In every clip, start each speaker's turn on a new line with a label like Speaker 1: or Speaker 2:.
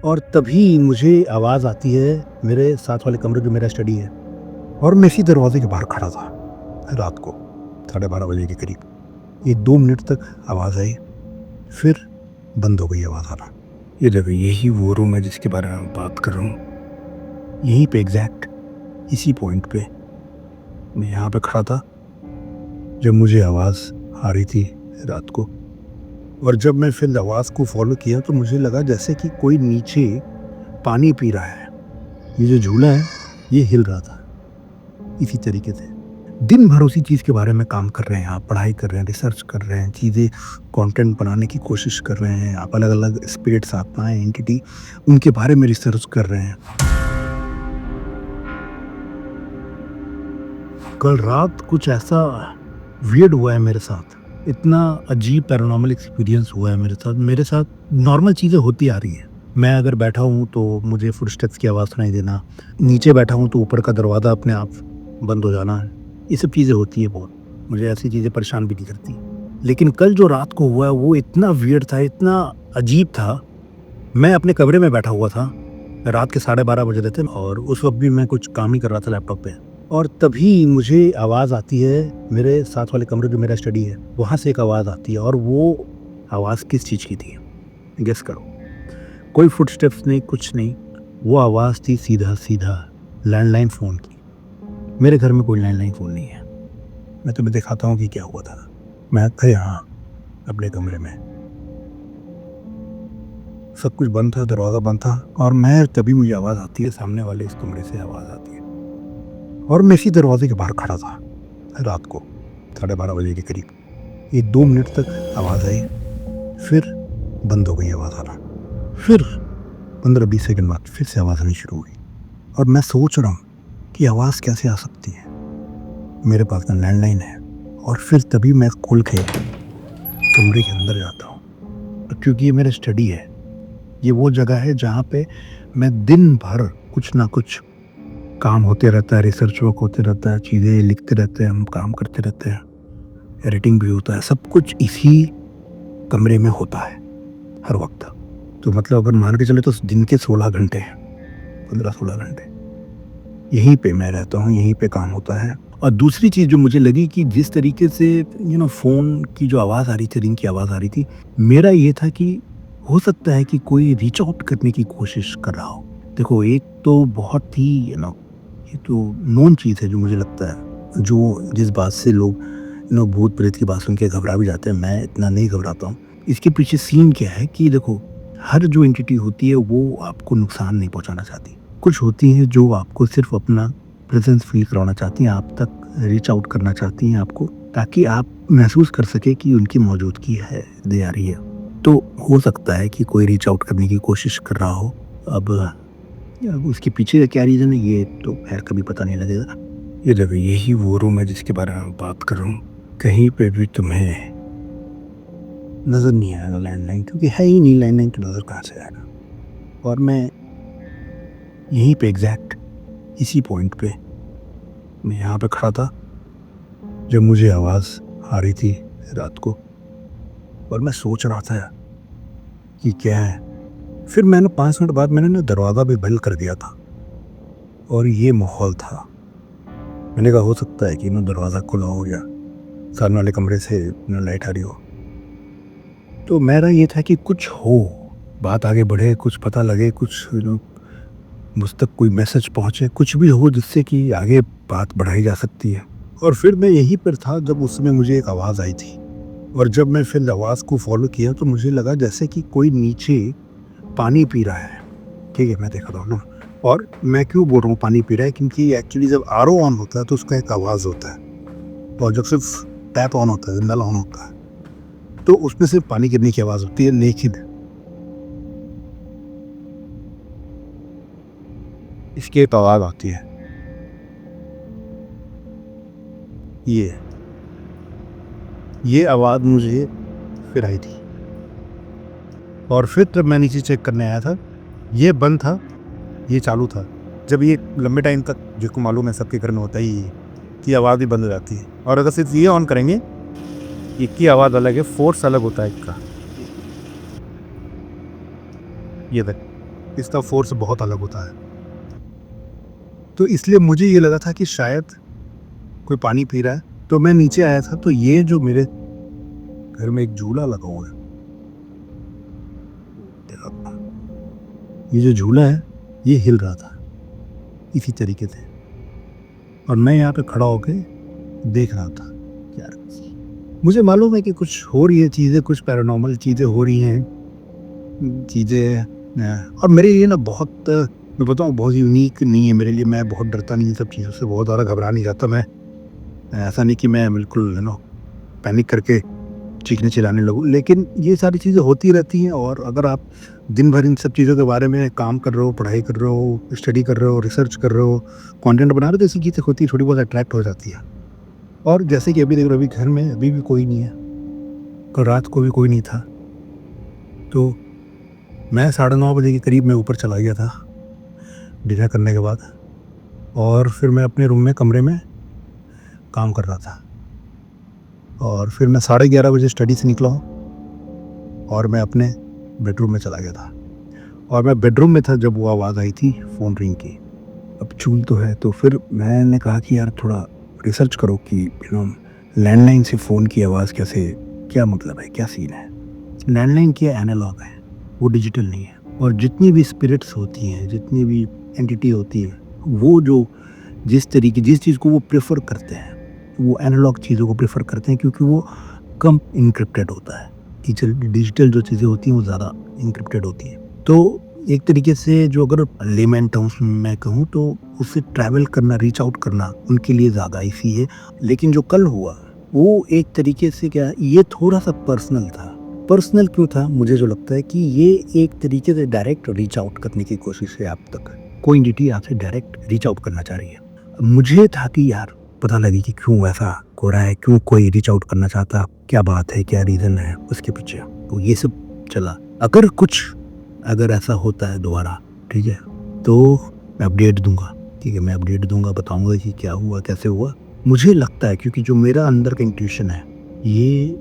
Speaker 1: और तभी मुझे आवाज़ आती है मेरे साथ वाले कमरे जो मेरा स्टडी है, और मैं इसी दरवाजे के बाहर खड़ा था रात को 12:30 बजे के करीब। ये 2 मिनट तक आवाज़ आई, फिर बंद हो गई आवाज़ आना। ये देखो, यही वो रूम है जिसके बारे में मैं बात कर रहा हूँ। यहीं पे एग्जैक्ट इसी पॉइंट पे मैं यहाँ पे खड़ा था जब मुझे आवाज़ आ रही थी रात को। और जब मैं फिर आवाज़ को फॉलो किया तो मुझे लगा जैसे कि कोई नीचे पानी पी रहा है। ये जो झूला है ये हिल रहा था इसी तरीके से। दिन भर उसी चीज़ के बारे में काम कर रहे हैं आप, पढ़ाई कर रहे हैं, रिसर्च कर रहे हैं, चीज़ें कंटेंट बनाने की कोशिश कर रहे हैं आप, अलग अलग स्पिरिट्स आत्माएं, एंटिटी, उनके बारे में रिसर्च कर रहे हैं। कल रात कुछ ऐसा वियर्ड हुआ है मेरे साथ, इतना अजीब पैरानॉर्मल एक्सपीरियंस हुआ है मेरे साथ नॉर्मल चीज़ें होती आ रही हैं। मैं अगर बैठा हूँ तो मुझे फुटस्टेप्स की आवाज़ सुनाई देना, नीचे बैठा हूँ तो ऊपर का दरवाज़ा अपने आप बंद हो जाना, ये सब चीज़ें होती है बहुत। मुझे ऐसी चीज़ें परेशान भी नहीं करती। लेकिन कल जो रात को हुआ वो इतना वियर्ड था, इतना अजीब था। मैं अपने कमरे में बैठा हुआ था, रात के 12:30 बज रहे थे और उस वक्त भी मैं कुछ काम ही कर रहा था लैपटॉप पे। और तभी मुझे आवाज़ आती है मेरे साथ वाले कमरे जो मेरा स्टडी है, वहाँ से एक आवाज़ आती है। और वो आवाज़ किस चीज़ की थी, गेस करो। कोई फुटस्टेप्स नहीं, कुछ नहीं। वो आवाज़ थी सीधा सीधा लैंडलाइन फ़ोन की। मेरे घर में कोई लैंडलाइन फ़ोन नहीं है। मैं तुम्हें दिखाता हूँ कि क्या हुआ था। मैं था यहाँ अपने कमरे में, सब कुछ बंद था, दरवाज़ा बंद था, और मैं तभी मुझे आवाज़ आती है, सामने वाले इस कमरे से आवाज़ आती है। और मैं इसी दरवाजे के बाहर खड़ा था रात को 12:30 बजे के करीब। ये 2 मिनट तक आवाज़ आई, फिर बंद हो गई आवाज़ आना। फिर 15-20 सेकंड बाद फिर से आवाज़ आनी शुरू हुई। और मैं सोच रहा हूँ कि आवाज़ कैसे आ सकती है, मेरे पास ना लैंडलाइन है। और फिर तभी मैं खोल के कमरे के अंदर जाता हूँ, क्योंकि ये मेरा स्टडी है। ये वो जगह है जहाँ पे मैं दिन भर कुछ ना कुछ काम होते रहता है, रिसर्च वर्क होते रहता है, चीज़ें लिखते रहते हैं, हम काम करते रहते हैं, एडिटिंग भी होता है, सब कुछ इसी कमरे में होता है हर वक्त। तो मतलब अगर मान के चले तो दिन के 16 घंटे, 15-16 घंटे यहीं पे मैं रहता हूँ, यहीं पे काम होता है। और दूसरी चीज़ जो मुझे लगी कि जिस तरीके से फ़ोन की जो आवाज़ आ रही थी, रिंग की आवाज़ आ रही थी, मेरा ये था कि हो सकता है कि कोई रीच आउट करने की कोशिश कर रहा हो। देखो, एक तो बहुत ही ये तो नोन चीज़ है जो मुझे लगता है, जो जिस बात से लोग भूत प्रेत की बात सुन के घबरा भी जाते हैं, मैं इतना नहीं घबराता हूँ। इसके पीछे सीन क्या है कि देखो, हर जो एंटिटी होती है वो आपको नुकसान नहीं पहुँचाना चाहती। कुछ होती हैं जो आपको सिर्फ अपना प्रेजेंस फील करवाना चाहती हैं, आप तक रीच आउट करना चाहती हैं आपको, ताकि आप महसूस कर सके कि उनकी मौजूदगी है, दे आ रही है। तो हो सकता है कि कोई रीच आउट करने की कोशिश कर रहा हो। अब उसके पीछे का क्या रीज़न है ये तो खैर कभी पता नहीं लगेगा। ये देखो, यही वो रूम है जिसके बारे में बात कर रहा हूँ। कहीं पे भी तुम्हें नज़र नहीं आएगा लैंडलाइन, क्योंकि है ही नहीं, लैंडलाइन तो नज़र कहाँ से आएगा। और मैं यहीं पे एग्जैक्ट इसी पॉइंट पे मैं यहाँ पे खड़ा था जब मुझे आवाज़ आ रही थी रात को। और मैं सोच रहा था कि क्या है। फिर मैंने 5 मिनट बाद मैंने दरवाज़ा भी बंद कर दिया था, और ये माहौल था। मैंने कहा हो सकता है कि दरवाज़ा खुला हो या सामने वाले कमरे से लाइट आ रही हो। तो मेरा ये था कि कुछ हो, बात आगे बढ़े, कुछ पता लगे, कुछ मुझ तक कोई मैसेज पहुँचे, कुछ भी हो जिससे कि आगे बात बढ़ाई जा सकती है। और फिर मैं यहीं पर था जब उस समय मुझे एक आवाज़ आई थी। और जब मैं फिर आवाज़ को फॉलो किया तो मुझे लगा जैसे कि कोई नीचे पानी पी रहा है। ठीक है, मैं देख रहा हूँ ना। और मैं क्यों बोल रहा हूँ पानी पी रहा है, क्योंकि एक्चुअली जब आरओ ऑन होता है तो उसका एक आवाज़ होता है, और जब सिर्फ टैप ऑन होता है, नल ऑन होता है, तो उसमें सिर्फ पानी गिरने की आवाज़ होती है। लेकिन इसकी एक आवाज़ आती है, ये आवाज़ मुझे फिर आई थी। और फिर जब मैं नीचे चेक करने आया था, ये बंद था, ये चालू था। जब ये लंबे टाइम तक, जिसको मालूम है सबके घर में होता ही है कि आवाज़ भी बंद हो जाती है। और अगर सिर्फ ये ऑन करेंगे, एक की आवाज़ अलग है, फोर्स अलग होता है इसका। ये तक इसका फोर्स बहुत अलग होता है। तो इसलिए मुझे ये लगा था कि शायद कोई पानी पी रहा है, तो मैं नीचे आया था, तो ये जो मेरे घर में एक झूला लगा हुआ है, ये जो झूला है ये हिल रहा था इसी तरीके से, और मैं यहाँ पे खड़ा होके देख रहा था। यार मुझे मालूम है कि कुछ हो रही है चीज़ें, कुछ पैरानॉर्मल चीज़ें हो रही हैं चीज़ें, और मेरे लिए ना बहुत, मैं बताऊँ, बहुत यूनिक नहीं है मेरे लिए। मैं बहुत डरता नहीं इन सब चीज़ों से, बहुत ज़्यादा घबरा नहीं जाता मैं। ऐसा नहीं कि मैं बिल्कुल पैनिक करके चीखने चिल्लाने लगूँ, लेकिन ये सारी चीज़ें होती रहती हैं। और अगर आप दिन भर इन सब चीज़ों के बारे में काम कर रहे हो, पढ़ाई कर रहे हो, स्टडी कर रहे हो, रिसर्च कर रहे हो, कंटेंट बना रहे हो, तो ऐसी चीज़ें होती, थोड़ी बहुत अट्रैक्ट हो जाती है। और जैसे कि अभी देख रहे हो, अभी घर में अभी भी कोई नहीं है, कल रात को भी कोई नहीं था, तो मैं 9:30 बजे के करीब मैं ऊपर चला गया था डिनर करने के बाद, और फिर मैं अपने रूम में, कमरे में काम कर रहा था। और फिर मैं 11:30 बजे स्टडी से निकला और मैं अपने बेडरूम में चला गया था। और मैं बेडरूम में था जब वो आवाज़ आई थी फ़ोन रिंग की। अब चूल तो है, तो फिर मैंने कहा कि यार थोड़ा रिसर्च करो कि लैंडलाइन से फ़ोन की आवाज़ कैसे, क्या मतलब है, क्या सीन है। लैंडलाइन क्या एनालॉग है, वो डिजिटल नहीं है। और जितनी भी स्पिरिट्स होती हैं, जितनी भी एंटिटी होती है, वो जो जिस चीज़ को वो प्रेफर करते हैं, वो एनालॉग चीज़ों को प्रेफर करते हैं, क्योंकि वो कम इनक्रिप्टेड होता है। डिजिटल जो चीज़ें होती हैं वो ज़्यादा इनक्रिप्टेड होती हैं। तो एक तरीके से जो अगर लेमैन टर्म्स में मैं कहूँ, तो उससे ट्रैवल करना, रीच आउट करना उनके लिए ज़्यादा ईज़ी है। लेकिन जो कल हुआ वो एक तरीके से क्या, ये थोड़ा सा पर्सनल था। पर्सनल क्यों था? मुझे जो लगता है कि ये एक तरीके से डायरेक्ट रीच आउट करने की कोशिश है आप तक। कोई एंटिटी आपसे डायरेक्ट रीच आउट करना चाह रही है। मुझे था कि यार पता लगे कि क्यों ऐसा हो रहा है, क्यों कोई रीच आउट करना चाहता, क्या बात है, क्या रीज़न है उसके पीछे। तो ये सब चला। अगर ऐसा होता है दोबारा, ठीक है, तो मैं अपडेट दूंगा। ठीक है, मैं अपडेट दूंगा, बताऊंगा कि क्या हुआ, कैसे हुआ। मुझे लगता है, क्योंकि जो मेरा अंदर का इंट्यूशन है, ये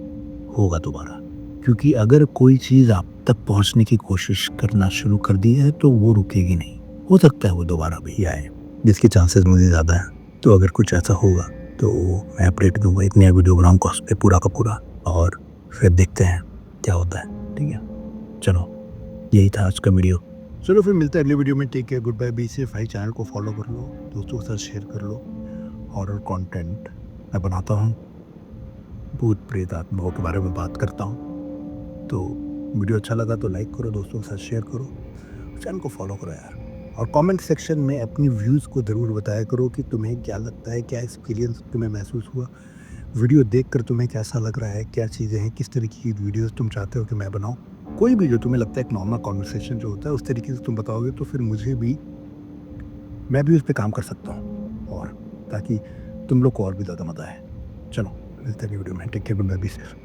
Speaker 1: होगा दोबारा। क्योंकि अगर कोई चीज़ आप तक पहुंचने की कोशिश करना शुरू कर दी है, तो वो रुकेगी नहीं। हो सकता है वो दोबारा भी आए, जिसके चांसेस मुझे ज़्यादा हैं। तो अगर कुछ ऐसा होगा तो मैं अपडेट दूंगा, एक नया वीडियो बनाऊंगा उस पर पूरा का पूरा, और फिर देखते हैं क्या होता है। ठीक है, चलो, यही था आज का वीडियो। चलो फिर मिलते हैं अगले वीडियो में। Take care, good bye, be safe. भाई चैनल को फॉलो कर लो, दोस्तों के साथ शेयर कर लो। हॉरर कंटेंट मैं बनाता हूँ, भूत प्रेत आत्माओं के बारे में बात करता हूँ। तो वीडियो अच्छा लगा तो लाइक करो, दोस्तों के साथ शेयर करो, चैनल को फॉलो करो यार। और कमेंट सेक्शन में अपनी व्यूज़ को ज़रूर बताया करो कि तुम्हें क्या लगता है, क्या एक्सपीरियंस तुम्हें महसूस हुआ, वीडियो देखकर तुम्हें कैसा लग रहा है, क्या चीज़ें हैं, किस तरीके की वीडियोस तुम चाहते हो कि मैं बनाऊं। कोई भी जो तुम्हें लगता है एक नॉर्मल कॉन्वर्सेशन जो होता है, उस तरीके से तुम बताओगे तो फिर मैं भी उस पर काम कर सकता हूँ, और ताकि तुम लोग को और भी ज़्यादा मज़ा आए। चलो मिलते हैं वीडियो में। Take care, good bye, be safe.